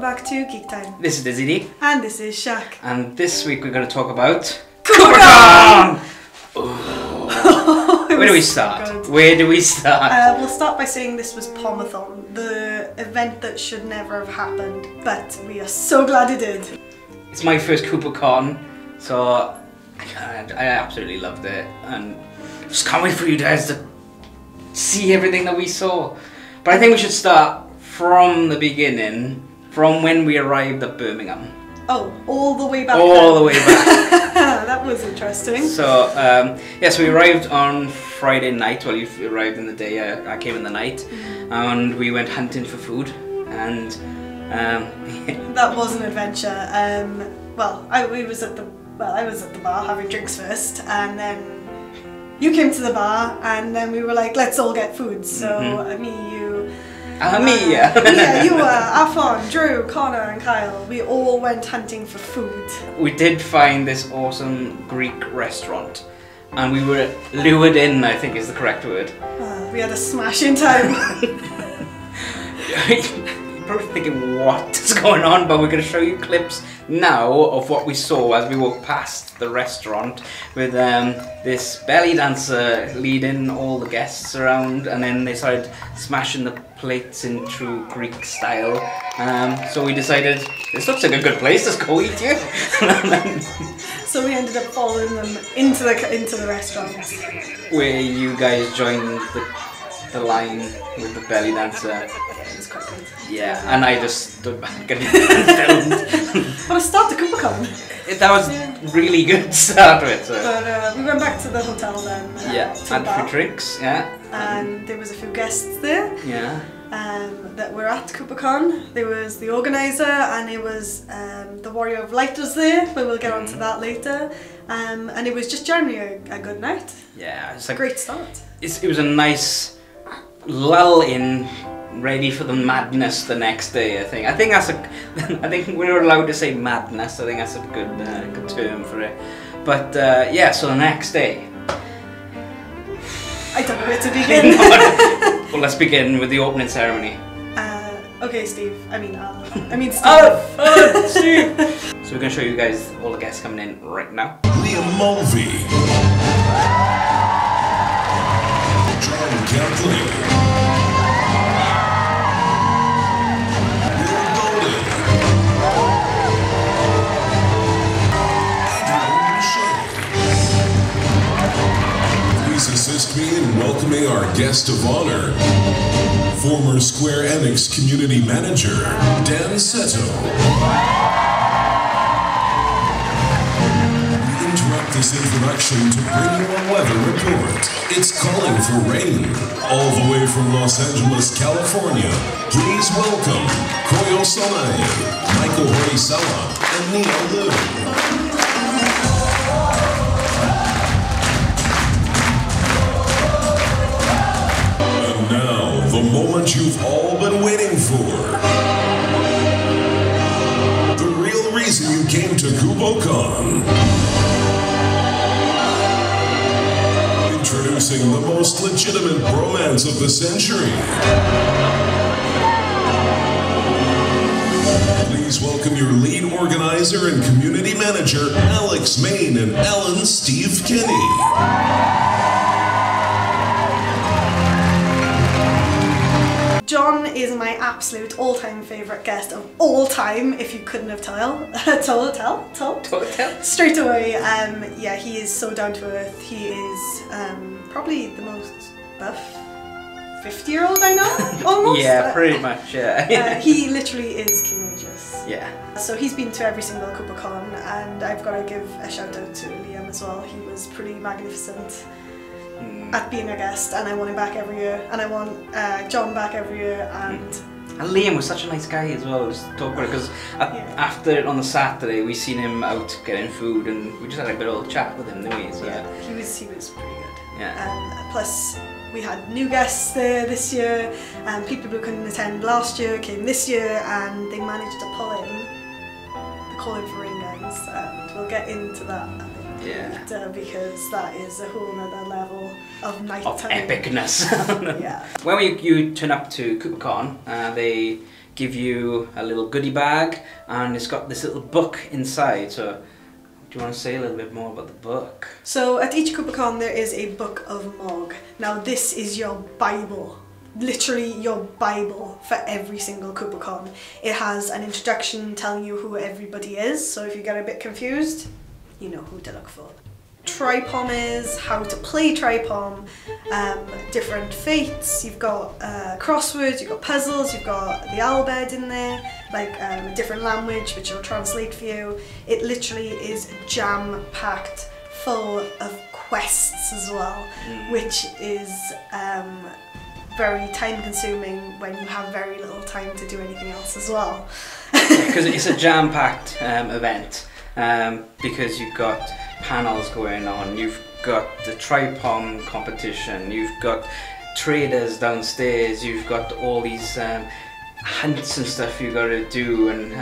welcome back to GeekTime. This is DizzieDee. And this is Shack. And this week we're going to talk about Kupocon! Where do we start? Where do we start? We'll start by saying this was Pomathon, the event that should never have happened, but we are so glad it did. It's my first Kupocon, so I absolutely loved it, and just can't wait for you guys to see everything that we saw. But I think we should start from the beginning, from when we arrived at Birmingham. Oh, all the way back. All the way back. That was interesting. So, yes, we arrived on Friday night. Well, you arrived in the day, I came in the night, and we went hunting for food, and that was an adventure. I was at the bar having drinks first, and then you came to the bar, and then we were like, let's all get food. So yeah, you were, Afon, Drew, Connor and Kyle, we all went hunting for food. We did find this awesome Greek restaurant, and we were lured in, I think is the correct word. We had a smashing time. You're probably thinking what is going on, but we're going to show you clips now of what we saw as we walked past the restaurant with this belly dancer leading all the guests around, and then they started smashing the plates in true Greek style. So we decided, this looks like a good place, let's go eat here. So we ended up following them into the restaurant. Where you guys joined the line with the belly dancer. It was quite good. Yeah, and I just stood back and filmed. What a start to Kupocon! That was really good to start with. So. But we went back to the hotel then. Yeah, had a few drinks, yeah. And there was a few guests there. Yeah. That were at Kupocon. There was the organiser, and it was the Warrior of Light was there, but we'll get onto that later. And it was just generally a good night. Yeah, it's a great start. It was a nice lull in, ready for the madness the next day. I think that's I think we're allowed to say madness. I think that's a good term for it. But yeah, so the next day. I don't know where to begin. Well, let's begin with the opening ceremony. Okay, Steve. Steve. Steve! So we're going to show you guys all the guests coming in right now. Liam Mulvey. John Kempley. Please assist me in welcoming our guest of honor, former Square Enix community manager, Dan Seto. We interrupt this introduction to bring you a weather report. It's calling for rain, all the way from Los Angeles, California. Please welcome Koyo Sanae, Michael Horisawa, and Nia Liu. The moment you've all been waiting for. The real reason you came to Kupocon. Introducing the most legitimate bromance of the century. Please welcome your lead organizer and community manager, Alex Main and Ellen Steve Kinney. John is my absolute all-time favourite guest of all time, if you couldn't have told. Straight away, yeah, he is so down to earth. He is probably the most buff 50-year-old I know, almost. Yeah, pretty much, yeah. He literally is King Regis. Yeah. So he's been to every single Kupocon, and I've got to give a shout out to Liam as well. He was pretty magnificent at being a guest, and I want him back every year, and I want John back every year, and Liam was such a nice guy as well, just talk about it, because after on the Saturday we seen him out getting food, and we just had a good old chat with him, didn't we? So, yeah, he was pretty good. Yeah. Plus we had new guests there this year, and people who couldn't attend last year came this year, and they managed to pull in the Calling for Rain guys, and we'll get into that. Yeah. Because that is a whole other level of nighttime. Of epicness. Yeah. When you turn up to Kupocon, they give you a little goodie bag, and it's got this little book inside. So do you want to say a little bit more about the book? So at each Kupocon there is a book of Mog. Now this is your Bible, literally your Bible for every single Kupocon. It has an introduction telling you who everybody is, so if you get a bit confused, you know who to look for. Tripom is, how to play Tripom, different fates, you've got crosswords, you've got puzzles, you've got the alphabet in there, like a different language which will translate for you. It literally is jam-packed full of quests as well, which is very time consuming when you have very little time to do anything else as well. Because it's a jam-packed event, because you've got panels going on, you've got the Tripom competition, you've got traders downstairs, you've got all these hunts and stuff you got to do, and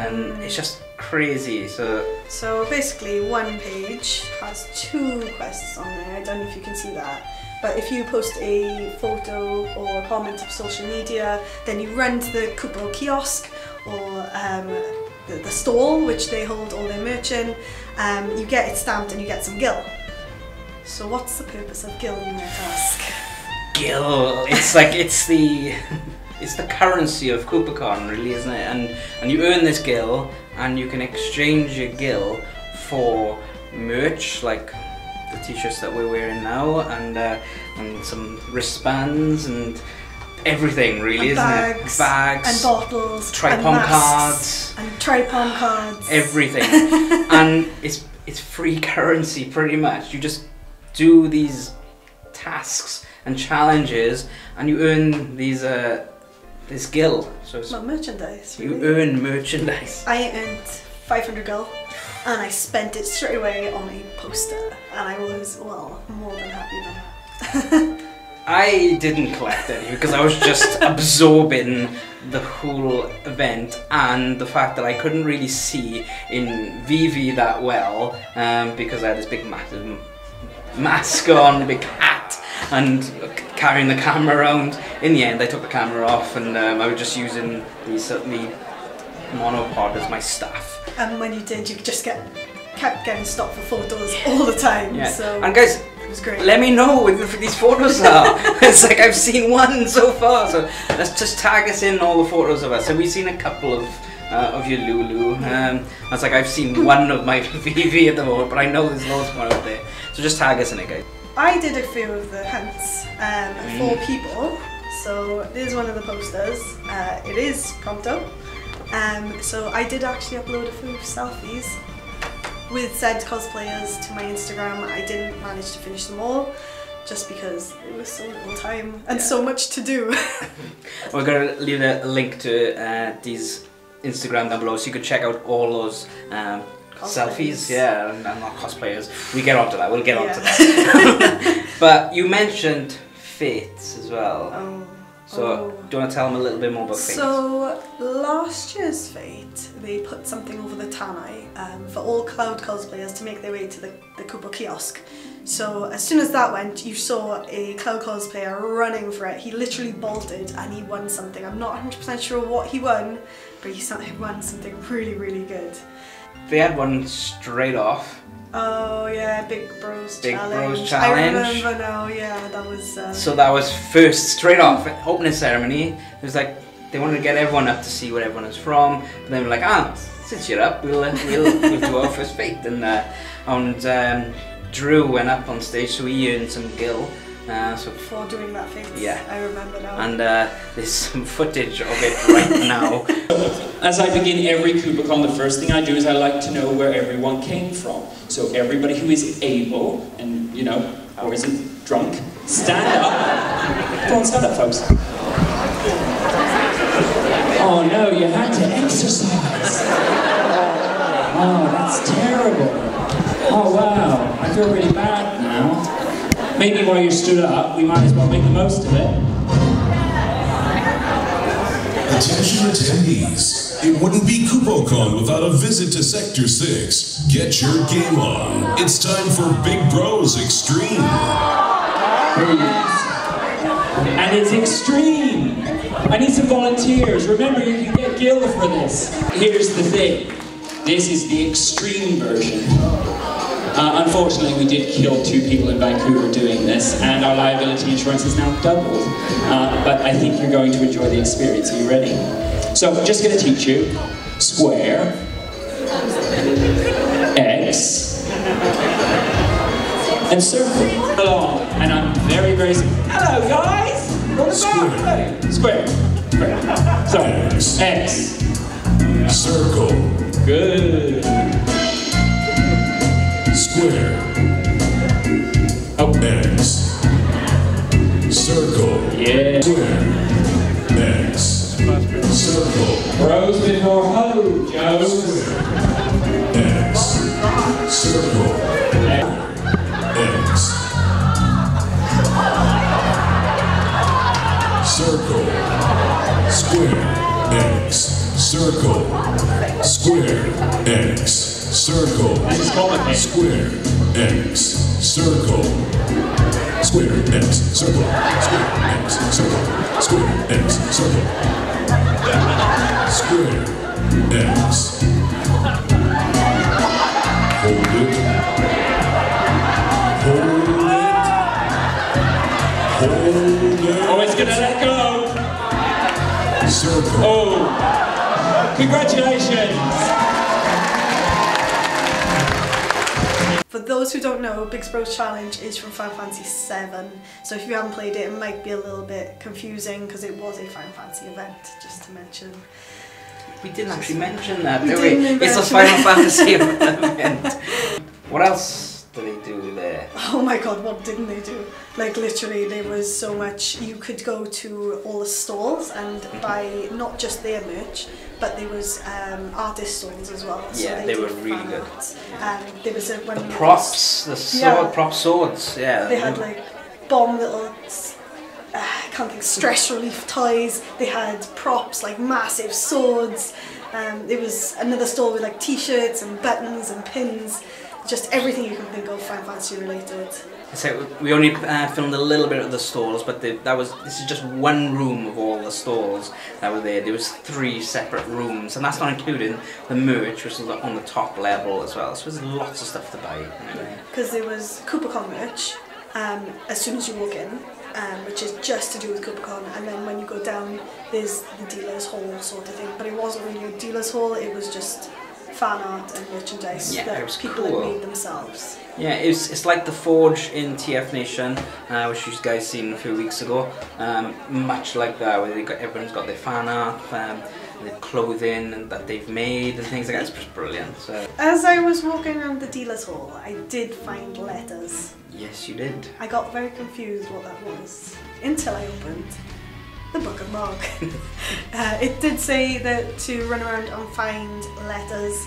it's just crazy. So basically one page has 2 quests on there. I don't know if you can see that, but if you post a photo or a comment to social media, then you run to the Kupo kiosk or the stall which they hold all their merch in. You get it stamped and you get some gil. So what's the purpose of gil, you might ask? Gil, it's like it's the currency of Kupocon, really, isn't it? And you earn this gil, and you can exchange your gil for merch, like the t-shirts that we're wearing now, and some wristbands and everything, really, isn't it? Bags and bottles, Tripom cards, and Tripom cards, everything. And it's free currency, pretty much. You just do these tasks and challenges, and you earn these this gil. So it's merchandise. Really. You earn merchandise. I earned 500 gil, and I spent it straight away on a poster, and I was, well, more than happy with that. I didn't collect any because I was just absorbing the whole event and the fact that I couldn't really see in VV that well, because I had this big massive mask on, a big hat, and carrying the camera around. In the end I took the camera off, and I was just using the monopod as my staff. And when you did, you just kept getting stopped for photos all the time. Yeah. So and guys, it was great. Let me know what these photos are. It's like I've seen one so far, so let's just tag us in all the photos of us. So we've seen a couple of your Lulu. I was like, I've seen one of my VV at the moment, but I know there's loads more out there. So just tag us in it, guys. I did a few of the hunts for people. So there's one of the posters. It is Prompto. So I did actually upload a few selfies with said cosplayers to my Instagram. I didn't manage to finish them all, just because it was so little time and so much to do. We're going to leave a link to Dee's Instagram down below, so you can check out all those selfies. Yeah, and not cosplayers. We get onto that. We'll get onto that. But you mentioned fates as well. So, do you want to tell them a little bit more about Fate? So, last year's Fate, they put something over the Tanai for all Cloud cosplayers to make their way to the Kupo kiosk. So, as soon as that went, you saw a Cloud cosplayer running for it. He literally bolted and he won something. I'm not 100% sure what he won, but he won something really, really good. They had one straight off. Oh yeah, Big Bros Challenge. Bros Challenge. I remember now, yeah, that was... So that was first, straight off, opening ceremony. It was like, they wanted to get everyone up to see where everyone is from. But then we're like, since you're up, we'll do our first Fate. And Drew went up on stage, so he earned some gil. For doing that Fate, yeah. I remember now. And there's some footage of it right now. As I begin every Kupocon, the first thing I do is I like to know where everyone came from. So everybody who is able, and you know, or isn't drunk, stand up. Go on, stand up, folks. Oh no, you had to exercise. Oh, that's terrible. Oh wow, I feel really bad now. Maybe while you stood up, we might as well make the most of it. Attention attendees. It wouldn't be Kupocon without a visit to Sector 6. Get your game on. It's time for Big Bros Extreme. And it's extreme. I need some volunteers. Remember, you can get gil for this. Here's the thing. This is the extreme version. Unfortunately, we did kill 2 people in Vancouver doing this, and our liability insurance is now doubled. But I think you're going to enjoy the experience. Are you ready? So, I'm just going to teach you square, X, and circle. Along, and I'm very, very simple. Hello, guys! Square. Sorry. X. Circle. Good. Square. Oh. X. Circle. Yeah. Square. X. Circle. Bros before ho, Joe. Square. X. Circle. X. Circle. Square. X. Circle. Square. X. Circle. This is complicated. Square. X. Circle. Square. X. Circle. Square. X. Circle. Square. X. Circle. Square. X. Hold it. Hold it. Hold it. Always gonna let go. Circle. Oh. Congratulations. For those who don't know, Big Bros Challenge is from Final Fantasy VII, so if you haven't played it, it might be a little bit confusing because it was a Final Fantasy event, just to mention. We didn't actually mention that, We did we? didn't It's a mention Final it. Fantasy event. What else do they do there? Oh my god, what didn't they do? Like literally there was so much. You could go to all the stalls and buy not just their merch, but there was artist stalls as well. So Yeah, they were did really fan good. art. There was a The props, the sword, Yeah. prop swords, yeah. They had like bomb little, I can't think, stress relief toys. They had props like massive swords. There was another store with like t-shirts and buttons and pins. Just everything you can think of Final Fantasy related. So we only filmed a little bit of the stalls, but this is just one room of all the stalls that were there. There was 3 separate rooms, and that's not including the merch, which is on the top level as well. So there's lots of stuff to buy. Because there was Kupocon merch as soon as you walk in, which is just to do with Kupocon, and then when you go down there's the dealer's hall sort of thing, but it wasn't really a dealer's hall, it was just fan art and merchandise that people cool. had made themselves. Yeah, it's like the Forge in TF Nation, which you guys seen a few weeks ago. Much like that, where everyone's got their fan art, the clothing that they've made and things like that. It's just brilliant. So. As I was walking around the dealer's hall, I did find letters. Yes, you did. I got very confused what that was until I opened the Book of Mog. It did say that to run around and find letters.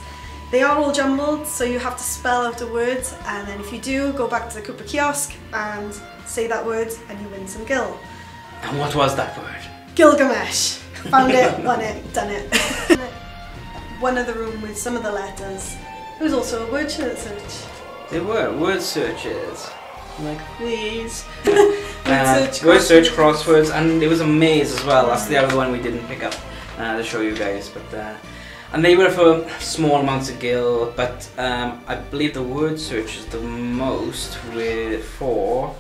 They are all jumbled, so you have to spell out a word, and then if you do, go back to the Koopa kiosk and say that word and you win some gil. And what was that word? Gilgamesh. Found it, won it, done it. One other room with some of the letters. There was also a word search. There were word searches. I'm like, please. Word search, crosswords, and there was a maze as well. That's the other one we didn't pick up to show you guys. But and they were for small amounts of gil, but I believe the word search is the most for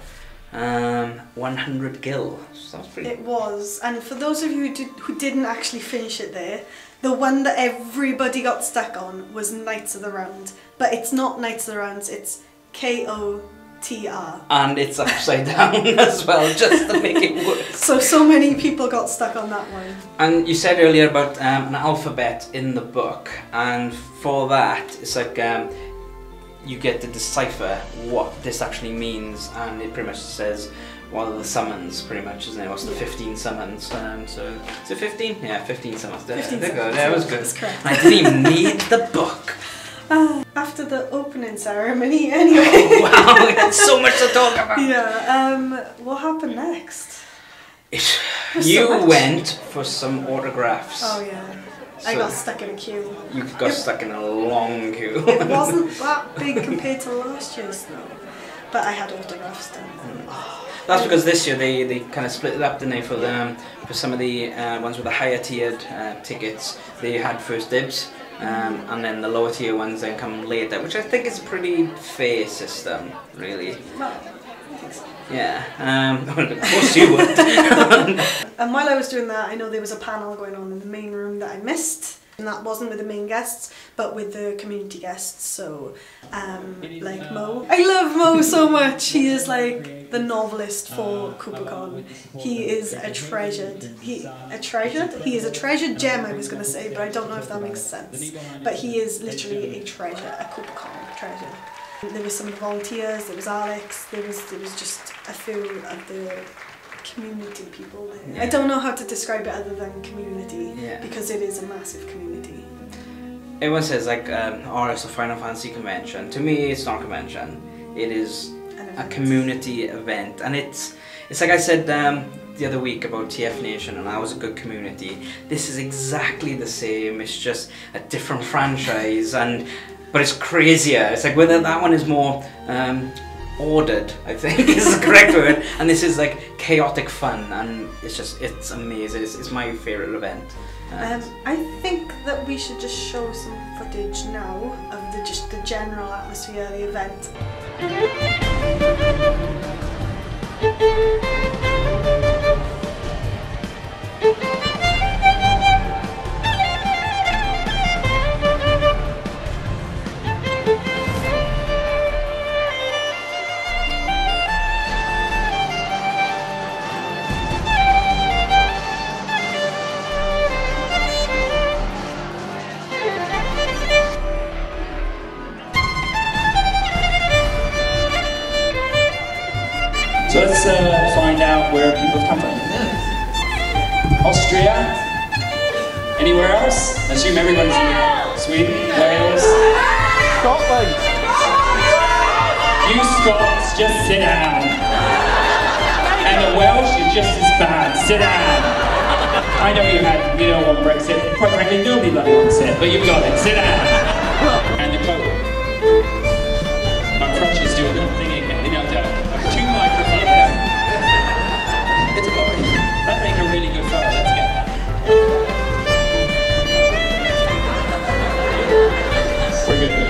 100 gil. So that was pretty. It was, and for those of you who didn't actually finish it there, the one that everybody got stuck on was Knights of the Round, but it's not Knights of the Rounds, it's KOTR. And it's upside down as well, just to make it worse. So many people got stuck on that one. And you said earlier about an alphabet in the book, and for that, it's like you get to decipher what this actually means, and it pretty much says what are the summons, pretty much, isn't it? What's the 15 summons? So, is it 15? Yeah, 15 summons. There we go, that was good. That's correct. I didn't even need the book. After the opening ceremony, anyway. Oh, wow, we had so much to talk about. Yeah, what happened next? You went for some autographs. Oh yeah, I got stuck in a queue. You got stuck in a long queue. It wasn't that big compared to last year's though. but I had autographs done. That's because this year they kind of split it up, didn't they, for some of the ones with the higher tiered tickets, they had first dibs, and then the lower tier ones then come later, which I think is a pretty fair system, really. Well, I think so. Yeah, of course you would. And while I was doing that, I know there was a panel going on in the main room that I missed. And that wasn't with the main guests, but with the community guests, so like Mo. I love Mo so much. He is like the novelist for Kupocon. He is a treasured, he is a treasured gem, I was going to say, but I don't know if that makes sense. But he is literally a treasure, a Kupocon treasure. There were some volunteers, there was Alex, there was just a few of the community people there. Yeah. I don't know how to describe it other than community, because it is a massive community. Everyone says like, oh, it's a Final Fantasy convention. To me, it's not a convention. It is a community event, and it's like I said the other week about TF Nation, and that was a good community. This is exactly the same. It's just a different franchise, but it's crazier. It's like whether that one is more ordered, I think is the correct word, and this is like chaotic fun, and it's amazing. It's my favourite event. I think that we should just show some footage now of just the general atmosphere of the event. So let's find out where people come from. Austria? Anywhere else? I assume everybody's in Sweden, Wales. Scotland! You Scots, just sit down. And the Welsh is just as bad. Sit down. I know you don't want Brexit. Quite frankly, nobody bloody wants it, but you've got it. Sit down. And the coat. My crutches do a little thing again. You know, two microphones. It's a boring. That'd make a really good photo. Let's get that. We're good.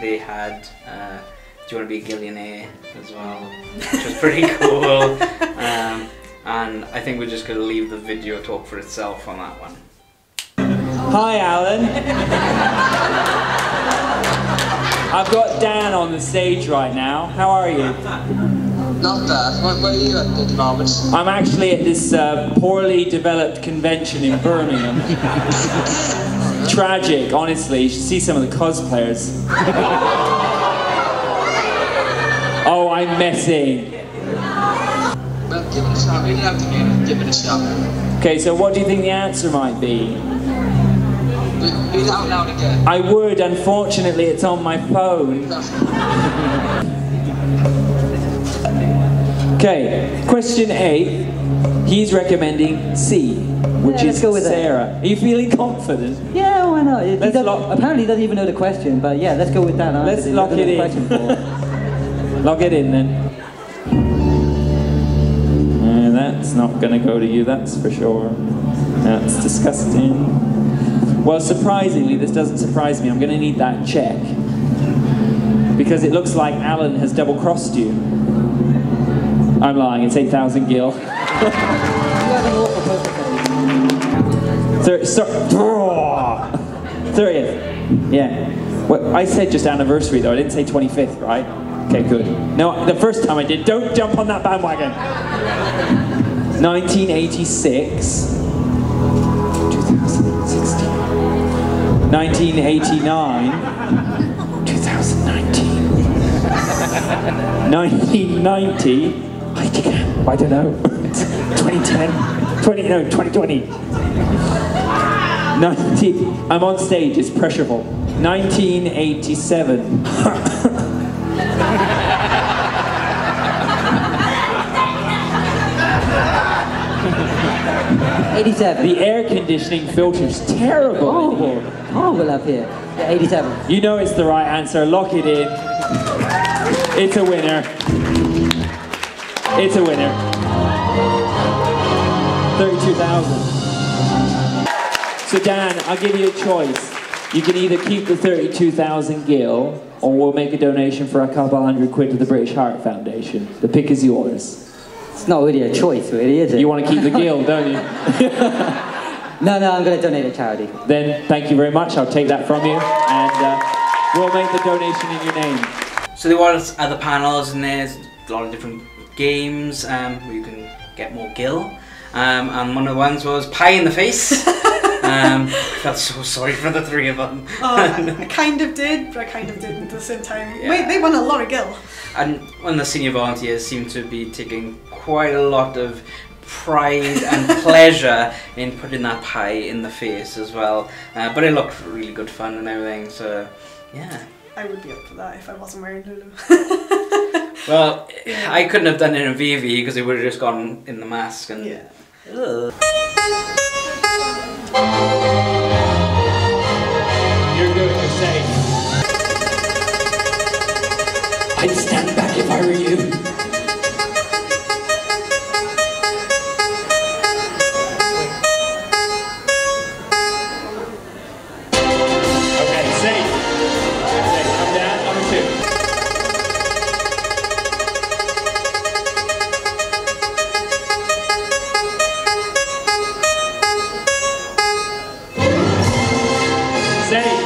They had Do You Want to Be a Gillionaire as well, which was pretty cool. And I think we're just going to leave the video talk for itself on that one. Hi, Alan. I've got Dan on the stage right now. How are you? Not bad. Where are you at the moment? I'm actually at this poorly developed convention in Birmingham. Tragic, honestly. You should see some of the cosplayers. Oh, I'm messing. Well, give it a shot. You don't have to give it a shot. Okay, so what do you think the answer might be? Read it out loud again. I would, unfortunately it's on my phone. Okay, question A. He's recommending C, which is Sarah. Are you feeling confident? Yeah, why not? Apparently he doesn't even know the question, but yeah, let's go with that. Let's lock it in. Lock it in then. That's not going to go to you, that's for sure. That's disgusting. Well, surprisingly, this doesn't surprise me. I'm going to need that check. Because it looks like Alan has double-crossed you. I'm lying, it's 8,000 gil. 30th. Yeah. Well, I said just anniversary though, I didn't say 25th, right? Okay, good. No, the first time I did, don't jump on that bandwagon. 1986, 2016, 1989, 2019, 1990, I don't know, 2010, 2020. 90, I'm on stage, it's pressureful. 1987. 87. The air conditioning filter's terrible. Horrible up here. Yeah, 87. You know it's the right answer, lock it in. It's a winner. It's a winner. 32,000. So Dan, I'll give you a choice. You can either keep the 32,000 gil, or we'll make a donation for a couple £100 to the British Heart Foundation. The pick is yours. It's not really a choice, really, is it? You want to keep the gil, don't you? No, I'm going to donate to charity. Then, thank you very much. I'll take that from you, and we'll make the donation in your name. So there was other panels, and there's a lot of different games where you can get more gil. And one of the ones was pie in the face. I felt so sorry for the three of them. Oh, I kind of did, but I kind of didn't at the same time. Yeah. Wait, they won a lot of gil. And one of the senior volunteers seemed to be taking quite a lot of pride and pleasure in putting that pie in the face as well. But it looked really good fun and everything, so yeah. I would be up for that if I wasn't wearing Lulu. Well, I couldn't have done it in VV because it would have just gone in the mask and... Yeah. Ugh. You're good, you're safe. I'd stand back if I were you. Okay, safe. Okay, come down, number 2. Safe.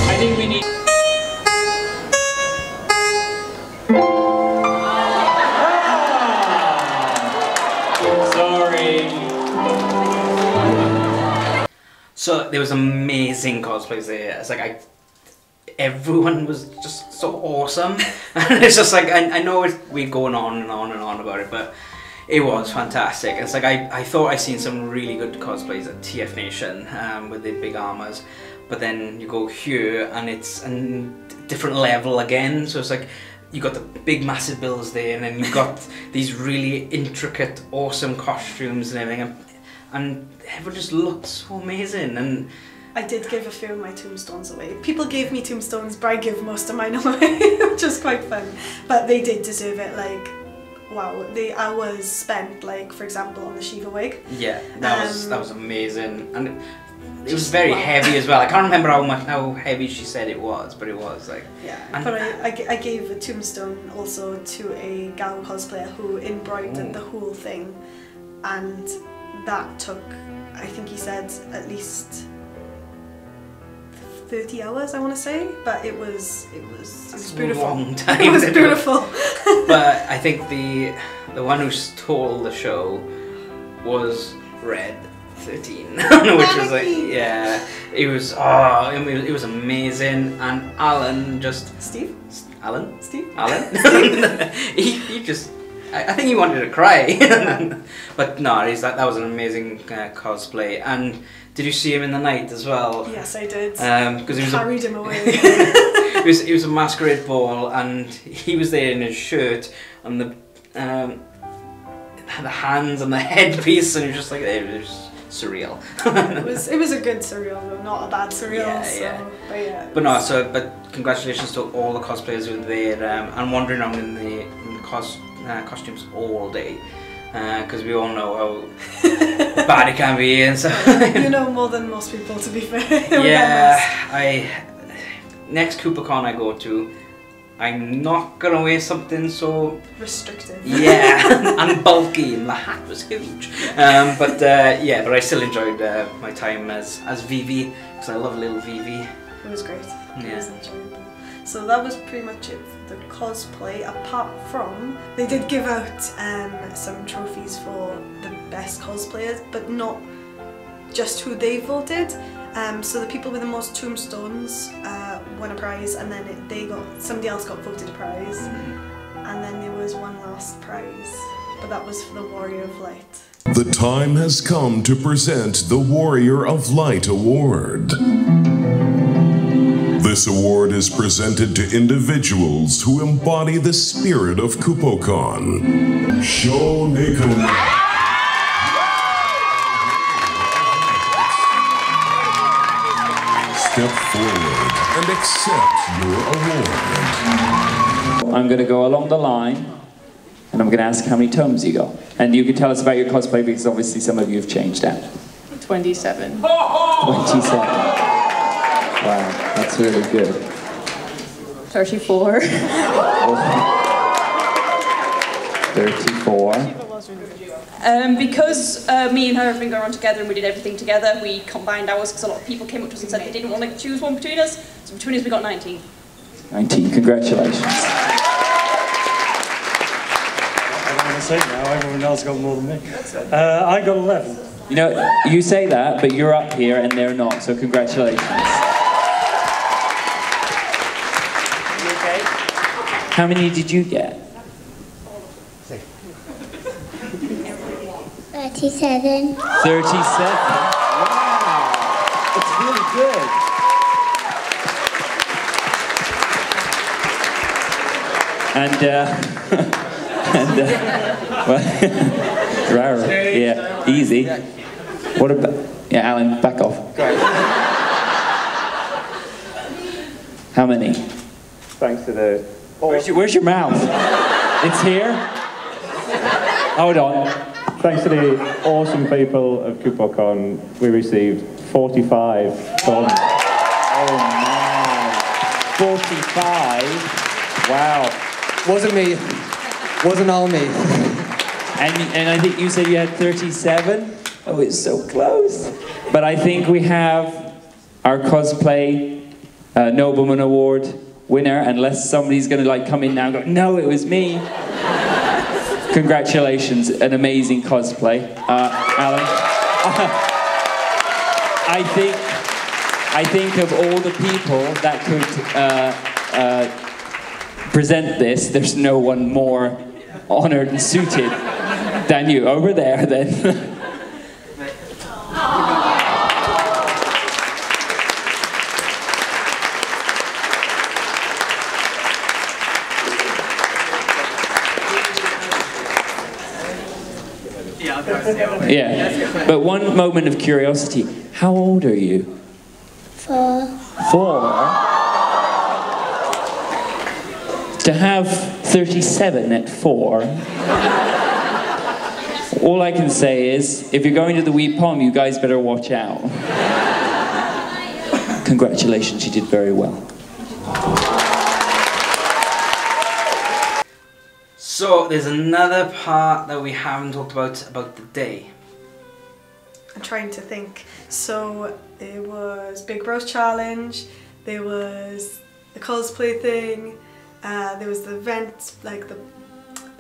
I think we need... So there was amazing cosplays there. It's like everyone was just so awesome, and it's just like I know we're going on and on and on about it, but it was fantastic. It's like I thought I seen some really good cosplays at TF Nation with the big armors, but then you go here and it's a different level again. So it's like you got the big massive bills there, and then you got these really intricate, awesome costumes and everything. And everyone just looked so amazing. And I did give a few of my tombstones away. People gave me tombstones, but I give most of mine away, which is quite fun. But they did deserve it. Like, wow, the hours spent, like for example, on the Shiva wig. Yeah, that was amazing, and it was very heavy as well. I can't remember how heavy she said it was, but it was like. Yeah, but I gave a tombstone also to a gal cosplayer who embroidered the whole thing, and that took, I think he said, at least 30 hours, I want to say, but it was beautiful. Long time. It was beautiful. But I think the one who stole the show was Red 13, which was like, yeah, it was amazing. And Alan just Alan. he just. I think he wanted to cry, but no, that was an amazing cosplay. And did you see him in the night as well? Yes, I did. Because he carried him away. it was a masquerade ball, and he was there in his shirt and the hands and the headpiece, and it was just like it was surreal. it was a good surreal though, not a bad surreal. Yeah. But But congratulations to all the cosplayers who were there and wandering around in the costumes all day, because we all know how bad it can be and so. You know more than most people, to be fair. Yeah, next Kupocon I go to, I'm not gonna wear something so restrictive. Yeah, and bulky, and the hat was huge. But I still enjoyed my time as Vivi, because I love little Vivi. It was great. Yeah. It was enjoyable. So that was pretty much it for the cosplay, apart from they did give out some trophies for the best cosplayers, but not just who they voted. So the people with the most tombstones won a prize, and then somebody else got voted a prize, and then there was one last prize, but that was for the Warrior of Light. The time has come to present the Warrior of Light Award. This award is presented to individuals who embody the spirit of Kupocon. Show Nikon. Step forward and accept your award. I'm going to go along the line, and I'm going to ask how many tomes you got. And you can tell us about your cosplay, because obviously some of you have changed out. 27. 27. Wow, that's really good. 34. 34. Because me and her have been going on together and we did everything together, we combined ours because a lot of people came up to us and said they didn't want to choose one between us. So between us we got 19. 19, congratulations. I don't want to say now, everyone else got more than me. I got 11. You know, you say that, but you're up here and they're not, so congratulations. You okay? How many did you get? 37. 37? Wow! That's really good. Well, yeah, easy. What about, yeah, Alan, back off. Great. How many? Thanks to the... Where's your mouth? It's here? Hold on. Thanks to the awesome people of Kupocon, we received 45 tomes. Oh man. 45? Wow. Wasn't me. Wasn't all me. And I think you said you had 37? Oh, it's so close. But I think we have our cosplay Nobleman Award winner, unless somebody's going to like come in now and go, no, it was me. Congratulations, an amazing cosplay, Alan. I think of all the people that could present this, there's no one more honored and suited than you. Over there, then. Yeah, but one moment of curiosity. How old are you? 4. 4? To have 37 at 4, all I can say is, if you're going to the Wee Pom, you guys better watch out. Congratulations, you did very well. So there's another part that we haven't talked about the day. I'm trying to think. So there was Big Bros Challenge, there was the cosplay thing, there was the event, like the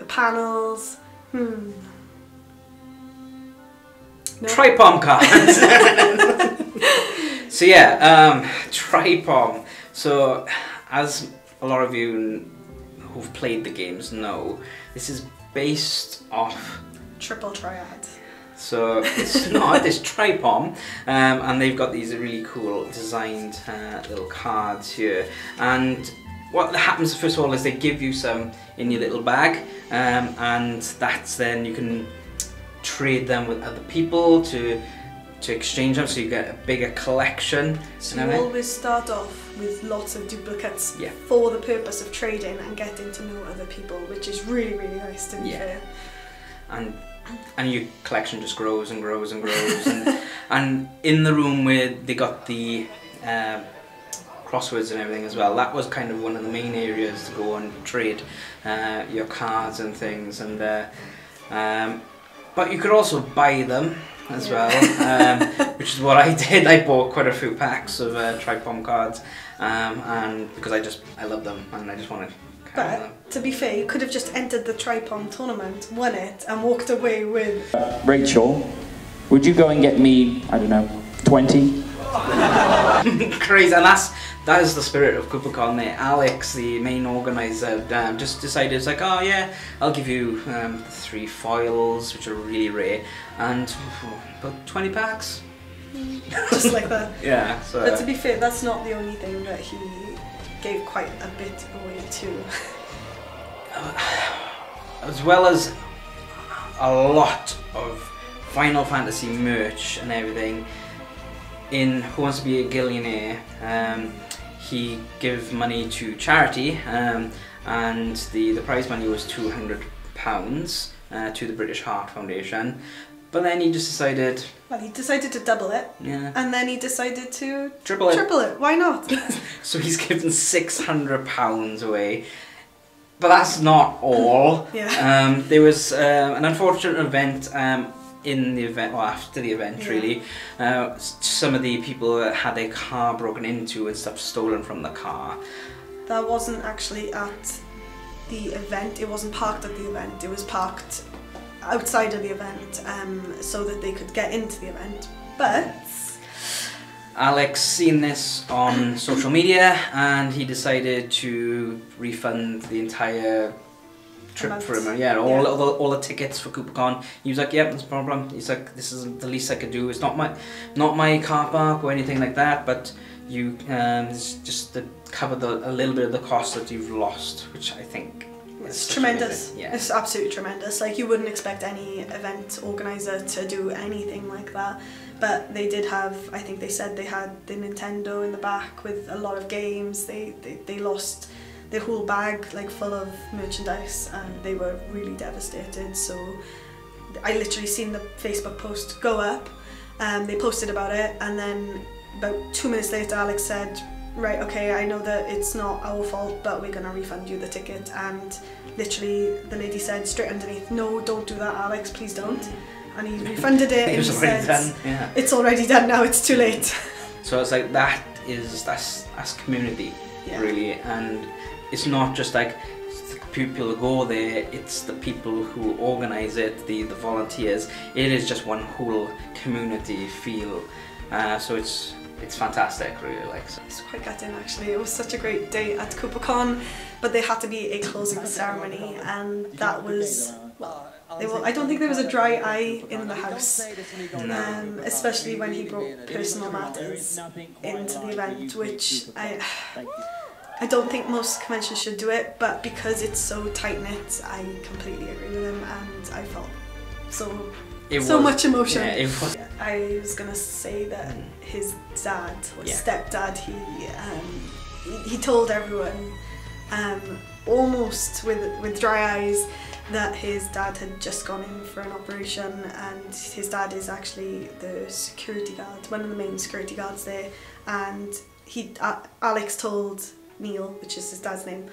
panels. No. Tripom cards. So yeah, Tripom. So as a lot of you who've played the games know, this is based off Triple Triad. So it's not, it's Tripom, and they've got these really cool designed little cards here. And what happens first of all is they give you some in your little bag, and that's then you can trade them with other people to exchange them, so you get a bigger collection. So you always start off with lots of duplicates, yeah, for the purpose of trading and getting to know other people, which is really, really nice to be fair. And your collection just grows and grows and grows. And in the room where they got the crosswords and everything as well. That was kind of one of the main areas to go and trade your cards and things, and but you could also buy them as well, which is what I did. I bought quite a few packs of Tripom cards, and because I love them and I just wanted. But to be fair, you could have just entered the Tripom tournament, won it, and walked away with. Rachel, would you go and get me, I don't know, 20? Crazy, and that is the spirit of Kupocon there. Alex, the main organizer, just decided, it's like, oh yeah, I'll give you 3 foils, which are really rare, and about 20 packs. Just like that. Yeah. So. But to be fair, that's not the only thing that he gave quite a bit away too. As well as a lot of Final Fantasy merch and everything. In Who Wants to Be a Gillionaire, he gave money to charity, and the prize money was £200 to the British Heart Foundation. But then he just decided... Well, he decided to double it. Yeah. And then he decided to... Triple it. Triple it. Why not? So he's given £600 away. But that's not all. Yeah. There was an unfortunate event in the event, or after the event really. Some of the people had their car broken into and stuff stolen from the car. That wasn't actually at the event. It wasn't parked at the event. It was parked outside of the event, so that they could get into the event. But Alex seen this on social media and he decided to refund the entire trip for him. Yeah, all the tickets for Kupocon. He was like, "Yep, that's a problem." He's like, "This is the least I could do. It's not my car park or anything like that, but you it's just to cover a little bit of the cost that you've lost," which I think. It's tremendous. Yeah. It's absolutely tremendous. Like, you wouldn't expect any event organizer to do anything like that, but they did have, I think they said they had the Nintendo in the back with a lot of games. They lost their whole bag like full of merchandise and they were really devastated. So I literally seen the Facebook post go up, they posted about it, and then about 2 minutes later Alex said, "Right, okay, I know that it's not our fault, but we're gonna refund you the ticket." And literally the lady said straight underneath, "No, don't do that, Alex, please don't." And he refunded it, and he said, done. Yeah. "It's already done now, it's too late." So it's like that's community, really, and it's not just like people who go there, it's the people who organize it, the volunteers. It is just one whole community feel, so it's fantastic, really. Like, so. It's quite gutting actually. It was such a great day at Kupocon, but there had to be a closing ceremony, and that was, well, I don't think there was a dry eye in the house, especially when he brought personal matters into the event, which I don't think most conventions should do it, but because it's so tight-knit, I completely agree with him, and I felt so much emotion. Yeah, it was. I was gonna say that his dad, or stepdad, he told everyone, almost with dry eyes, that his dad had just gone in for an operation, and his dad is actually the security guard, one of the main security guards there, and Alex told Neil, which is his dad's name,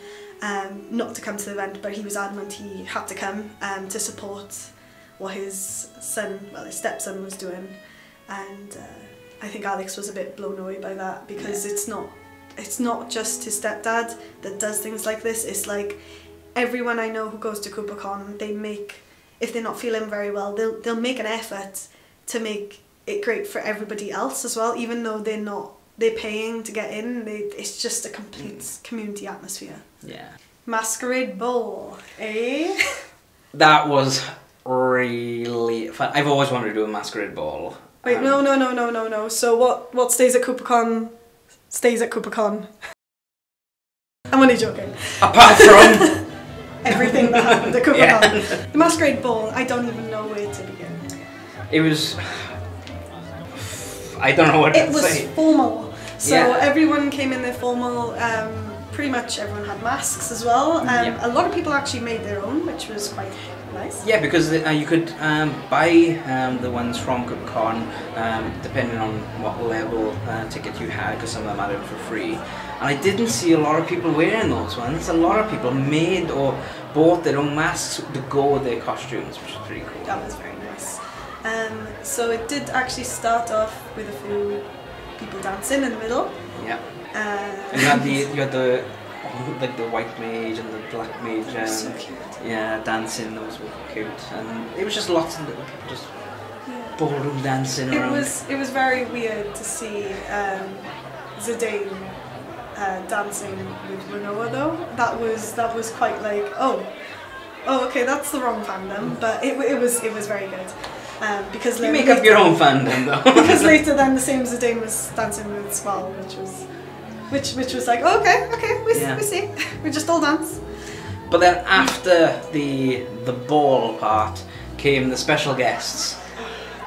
not to come to the event, but he was adamant he had to come to support what his son, well, his stepson was doing, and I think Alex was a bit blown away by that, because it's not just his stepdad that does things like this. It's like everyone I know who goes to Kupocon, if they're not feeling very well, they'll make an effort to make it great for everybody else as well, even though they're paying to get in. It's just a complete community atmosphere. Yeah. Masquerade Ball, eh? That was really fun. I've always wanted to do a masquerade ball. Wait, no. So what stays at Kupocon stays at Kupocon. I'm only joking. Apart from everything that happened at Kupocon. The masquerade ball, I don't even know where to begin. It was... I don't know what to say. It was formal. So everyone came in their formal pretty much everyone had masks as well. A lot of people actually made their own, which was quite nice. Yeah, because you could buy the ones from Kupocon depending on what level ticket you had, because some of them had it for free. And I didn't see a lot of people wearing those ones. A lot of people made or bought their own masks to go with their costumes, which is pretty cool. That was very nice. So it did actually start off with a few people dancing in the middle. Yeah. And you had the like the white mage and the black mage. So cute. Yeah, dancing. Those were cute, and it was just lots of little people just ballroom dancing around. It was very weird to see Zidane dancing with Renoa though. That was quite like oh okay, that's the wrong fandom, but it was very good. Because you make up your own fandom though. Because later then the same Zidane was dancing with Swell, which was like okay, we see, we just all dance. But then after the ball part came the special guests.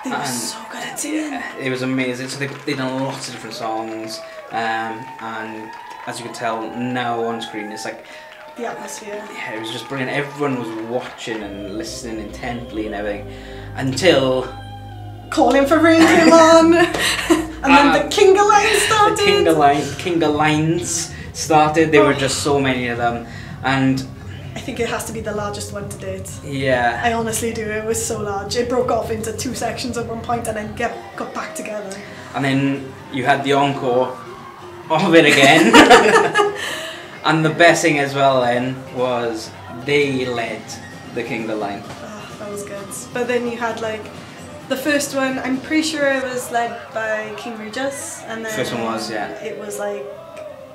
They were so good at singing. Yeah, it was amazing. So they done lots of different songs, and as you can tell now on screen, it's like the atmosphere. Yeah, it was just brilliant. Everyone was watching and listening intently and everything until Calling for Rain came on, and then the Kinga line started. The Kinga lines started. There were just so many of them, and I think it has to be the largest one to date. Yeah. I honestly do. It was so large. It broke off into 2 sections at one point and then got back together. And then you had the encore of it again. And the best thing as well then was they led the Kinga line. Oh, that was good. But then you had like the first one, I'm pretty sure it was led by King Regis, and then first one was, yeah. It was like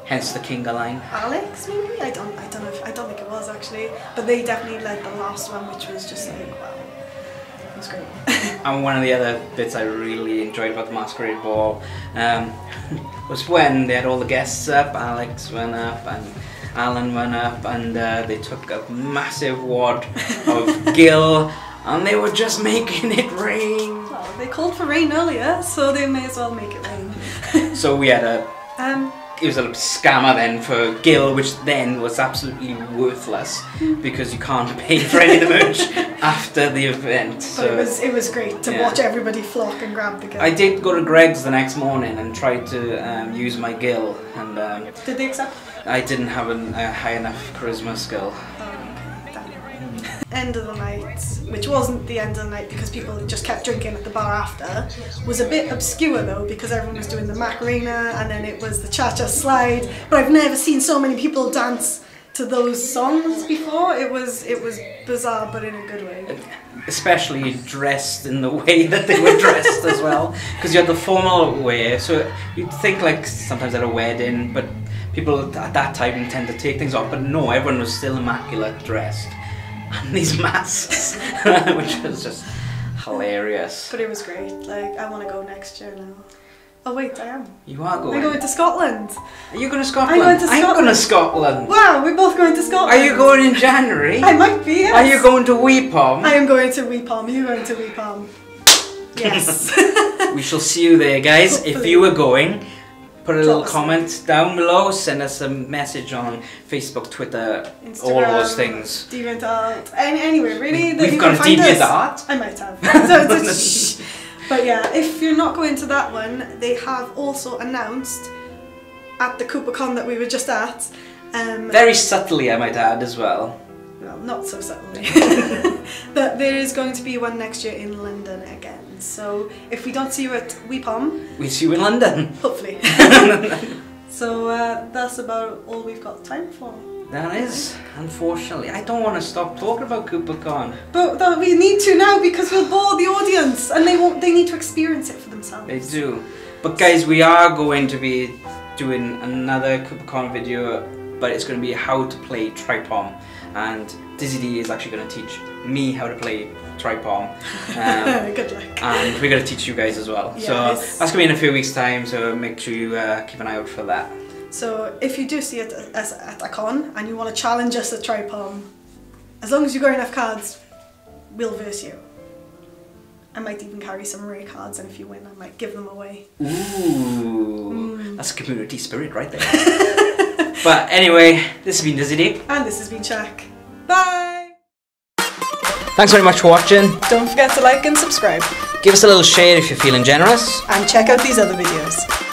hence the Kinga line. Alex maybe? I don't know if, I don't think it was actually. But they definitely led the last one, which was just like wow. It was great. And one of the other bits I really enjoyed about the Masquerade Ball was when they had all the guests up. Alex went up and Alan went up, and they took a massive wad of Gil and they were just making it rain. Well, they called for rain earlier, so they may as well make it rain. So we had it was a scammer then for Gil, which then was absolutely worthless because you can't pay for any of the merch after the event. So it was great to watch everybody flock and grab the Gil. I did go to Greg's the next morning and tried to use my Gil, and did they accept? I didn't have a high enough charisma skill. End of the night, which wasn't the end of the night because people just kept drinking at the bar after, was a bit obscure though because everyone was doing the Macarena and then it was the Cha-Cha Slide, but I've never seen so many people dance to those songs before. It was bizarre, but in a good way. Especially dressed in the way that they were dressed as well, because you had the formal wear, so you'd think like sometimes at a wedding, but people at that time tend to take things off, but no, everyone was still immaculate dressed. And these masks, which was just hilarious. But it was great. Like, I want to go next year now. Oh wait, I am. You are going? I'm going to Scotland. Are you going to Scotland? I'm going to Scotland. I'm going to Scotland. Wow, we're both going to Scotland. Are you going in January? I might be, yes. Are you going to Weepom? I am going to Weepom. You're going to Weepom. Yes. We shall see you there, guys. Hopefully. If you are going, put a little comment down below, send us a message on Facebook, Twitter, Instagram, all those things. DeviantArt. Anyway, really, we've got a DeviantArt. I might have. But yeah, if you're not going to that one, they have also announced at the Kupocon that we were just at. Very subtly, I might add as well. Well, not so subtly. That there is going to be one next year in London again. So if we don't see you at Weepom, we see you in London. Hopefully. So that's about all we've got time for. That is, unfortunately. I don't want to stop talking about Kupocon. But we need to now because we'll bore the audience and they need to experience it for themselves. They do. But guys, we are going to be doing another Kupocon video, but it's going to be how to play Tripom. And DizzieDee is actually going to teach me how to play Tripom. Good luck. And we're going to teach you guys as well. Yes. So that's going to be in a few weeks' time, so make sure you keep an eye out for that. So if you do see it at a con and you want to challenge us at Tripom, as long as you got enough cards, we'll verse you. I might even carry some rare cards, and if you win, I might give them away. Ooh, that's community spirit right there. But anyway, this has been DizzieDee. And this has been Shack. Bye! Thanks very much for watching. Don't forget to like and subscribe. Give us a little share if you're feeling generous. And check out these other videos.